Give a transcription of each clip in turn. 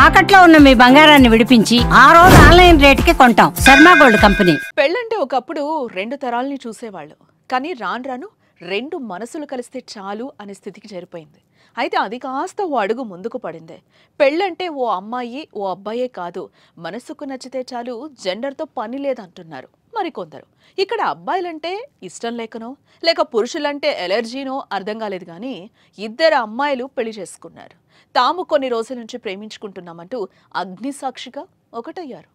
తాకట్లో ఉన్న మీ బంగారాన్ని విడిపించి ఆ రోజు ఆన్లైన్ రేటుకి కొంటాం. Sharma gold company. పెళ్ళంటే ఒకప్పుడు 2 తరాలని చూసేవాళ్ళు. కానీ రాను రాను 2 మనసులు కలిస్తే చాలు అనే స్థితికి చేరిపోయింది. అయితే అది కాస్త ఓ అడుగు ముందుకు పడింది. పెళ్ళంటే ఓ అమ్మాయి ఓ అబ్బాయే కాదు, మనసుకు నచ్చితే చాలు, జెండర్తో పని లేదంటున్నారు మరికొందరు. ఇక్కడ అబ్బాయిలంటే ఇష్టం లేకనో లేక పురుషులంటే ఎలర్జీనో అర్థం కాలేదు కానీ ఇద్దరు అమ్మాయిలు పెళ్లి చేసుకున్నారు. తాము కొన్ని రోజుల నుంచి ప్రేమించుకుంటున్నామంటూ అగ్నిసాక్షిగా ఒకటయ్యారు.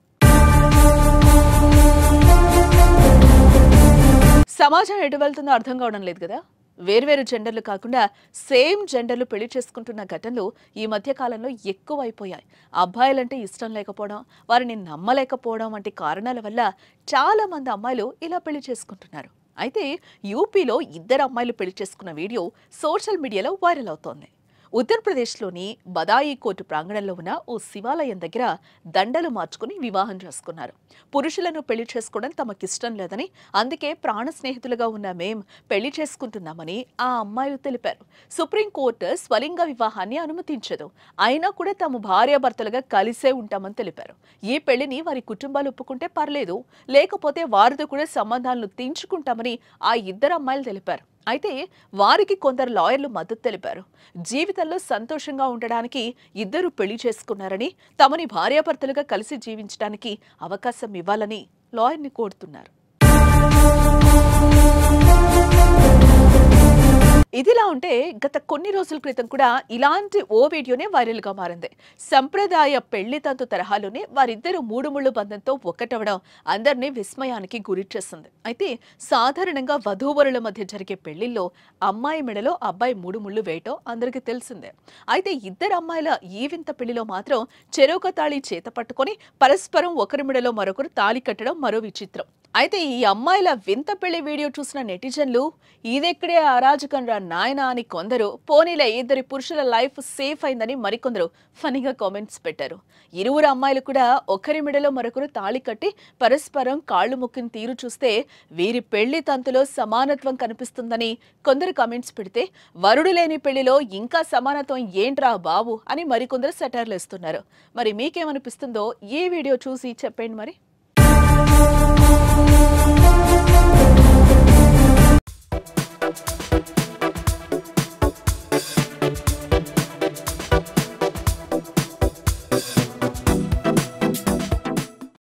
సమాజం ఎటు వెళ్తుందో అర్థం కావడం లేదు కదా. వేర్వేరు జెండర్లు కాకుండా సేమ్ జెండర్లు పెళ్లి చేసుకుంటున్న ఘటనలు ఈ మధ్య కాలంలో ఎక్కువైపోయాయి. అబ్బాయిలంటే ఇష్టం లేకపోవడం, వారిని నమ్మలేకపోవడం వంటి కారణాల వల్ల చాలా మంది అమ్మాయిలు ఇలా పెళ్లి చేసుకుంటున్నారు. అయితే యూపీలో 2 అమ్మాయిలు పెళ్లి చేసుకున్న వీడియో సోషల్ మీడియాలో వైరల్ అవుతోంది. ఉత్తరప్రదేశ్లోని బదాయి కోర్టు ప్రాంగణంలో ఉన్న ఓ శివాలయం దగ్గర దండలు మార్చుకుని వివాహం చేసుకున్నారు. పురుషులను పెళ్లి చేసుకోవడం తమకిష్టం లేదని, అందుకే ప్రాణ స్నేహితులుగా ఉన్న మేం పెళ్లి చేసుకుంటున్నామని ఆ అమ్మాయిలు తెలిపారు. సుప్రీంకోర్టు స్వలింగ వివాహాన్ని అనుమతించదు, అయినా కూడా తాము భార్యాభర్తలుగా కలిసే ఉంటామని తెలిపారు. ఈ పెళ్లిని వారి కుటుంబాలు ఒప్పుకుంటే పర్లేదు, లేకపోతే వారితో కూడా సంబంధాలను తెంచుకుంటామని ఆ 2 అమ్మాయిలు తెలిపారు. అయితే వారికి కొందరు లాయర్లు మద్దతు తెలిపారు. జీవితంలో సంతోషంగా ఉండడానికి ఇద్దరు పెళ్లి చేసుకున్నారని, తమని భార్యాభర్తలుగా కలిసి జీవించడానికి అవకాశం ఇవ్వాలని లాయర్ని కోరుతున్నారు. ఇదిలా ఉంటే గత కొన్ని రోజుల క్రితం కూడా ఇలాంటి ఓ వీడియోనే వైరల్ గా మారింది. సంప్రదాయ పెళ్లి తంతు తరహాలోనే వారిద్దరూ 3 ముళ్ళు బంధంతో ఒక్కటవడం అందరినీ విస్మయానికి గురి చేస్తుంది. అయితే సాధారణంగా వధూవరుల మధ్య జరిగే పెళ్లిల్లో అమ్మాయి మెడలో అబ్బాయి 3 ముళ్ళు వేయటం అందరికీ తెలిసిందే. అయితే 2 అమ్మాయిల ఈ వింత పెళ్లిలో మాత్రం చెరొక తాళి చేత పట్టుకొని పరస్పరం ఒకరి మెడలో మరొకరు తాళి కట్టడం మరో విచిత్రం. అయితే ఈ అమ్మాయిల వింత పెళ్లి వీడియో చూసిన నెటిజన్లు ఇదెక్కడే అరాజకం రా నాయనా అని కొందరు, పోనీలే 2 పురుషుల లైఫ్ సేఫ్ అయిందని మరికొందరు ఫనీగా కామెంట్స్ పెట్టారు. 2 అమ్మాయిలు కూడా ఒకరి మెడలో మరొకరు తాళి కట్టి పరస్పరం కాళ్లు మొక్కిన తీరు చూస్తే వీరి పెళ్లి తంతులో సమానత్వం కనిపిస్తుందని కొందరు కామెంట్స్ పెడితే, వరుడు లేని పెళ్లిలో ఇంకా సమానత్వం ఏంట్రా బాబు అని మరికొందరు సెటైర్లు వేస్తున్నారు. మరి మీకేమనిపిస్తుందో ఈ వీడియో చూసి చెప్పండి మరి.